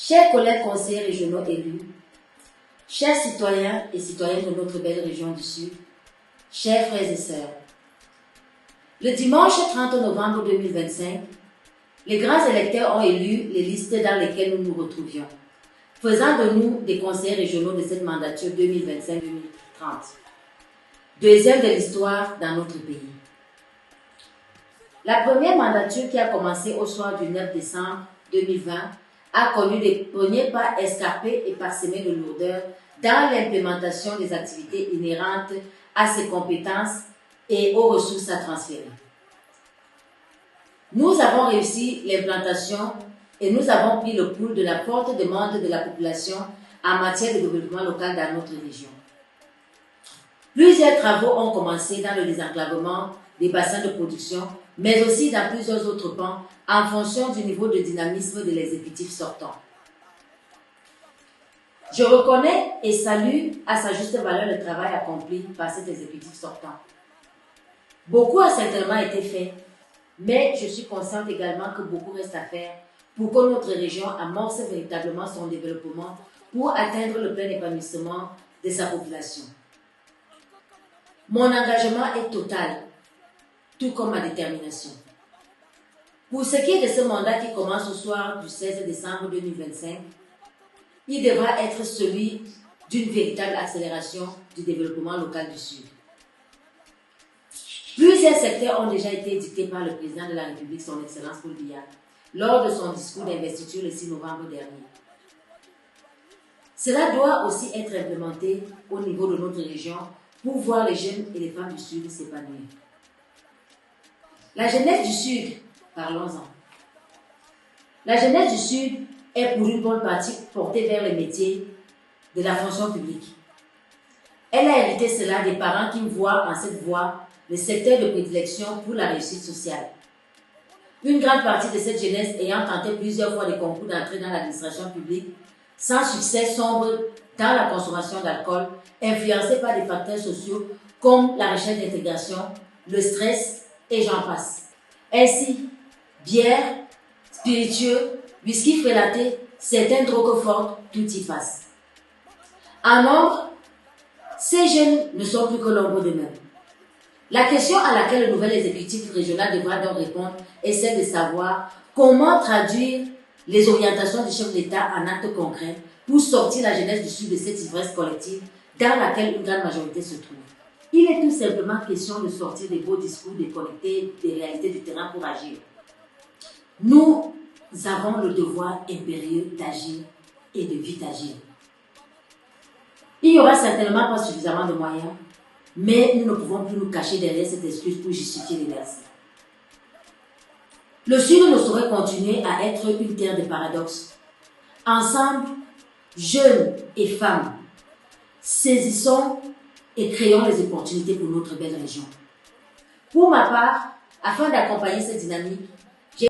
Chers collègues conseillers régionaux élus, chers citoyens et citoyennes de notre belle région du Sud, chers frères et sœurs, le dimanche 30 novembre 2025, les grands électeurs ont élu les listes dans lesquelles nous nous retrouvions, faisant de nous des conseillers régionaux de cette mandature 2025-2030, deuxième de l'histoire dans notre pays. La première mandature qui a commencé au soir du 9 décembre 2020 a connu des premiers pas escarpés et parsemés de lourdeur dans l'implémentation des activités inhérentes à ses compétences et aux ressources à transférer. Nous avons réussi l'implantation et nous avons pris le pouls de la forte demande de la population en matière de développement local dans notre région. Plusieurs travaux ont commencé dans le désenclavement des bassins de production, mais aussi dans plusieurs autres pans en fonction du niveau de dynamisme de l'exécutif sortant. Je reconnais et salue à sa juste valeur le travail accompli par cet exécutif sortant. Beaucoup a certainement été fait, mais je suis consciente également que beaucoup reste à faire pour que notre région amorce véritablement son développement pour atteindre le plein épanouissement de sa population. Mon engagement est total, tout comme ma détermination. Pour ce qui est de ce mandat qui commence au soir du 16 décembre 2025, il devra être celui d'une véritable accélération du développement local du Sud. Plusieurs secteurs ont déjà été dictés par le président de la République, son Excellence Paul Biya, lors de son discours d'investiture le 6 novembre dernier. Cela doit aussi être implémenté au niveau de notre région pour voir les jeunes et les femmes du Sud s'épanouir. La jeunesse du Sud, parlons-en. La jeunesse du Sud est pour une bonne partie portée vers les métiers de la fonction publique. Elle a hérité cela des parents qui voient en cette voie le secteur de prédilection pour la réussite sociale. Une grande partie de cette jeunesse ayant tenté plusieurs fois des concours d'entrée dans l'administration publique, sans succès, sombre dans la consommation d'alcool, influencée par des facteurs sociaux comme la recherche d'intégration, le stress et j'en passe. Ainsi, bière, spiritueux, whisky frélaté, certaines drogues fortes, tout y passe. En nombre, ces jeunes ne sont plus que l'ombre d'eux-mêmes. La question à laquelle le nouvel exécutif régional devra donc répondre est celle de savoir comment traduire les orientations du chef d'État en actes concrets pour sortir la jeunesse du Sud de cette ivresse collective dans laquelle une grande majorité se trouve. Il est tout simplement question de sortir des beaux discours déconnectés des réalités du terrain pour agir. Nous avons le devoir impérieux d'agir et de vite agir. Il n'y aura certainement pas suffisamment de moyens, mais nous ne pouvons plus nous cacher derrière cette excuse pour justifier les versets. Le Sud ne saurait continuer à être une terre de paradoxes. Ensemble, jeunes et femmes, saisissons et créons les opportunités pour notre belle région. Pour ma part, afin d'accompagner cette dynamique,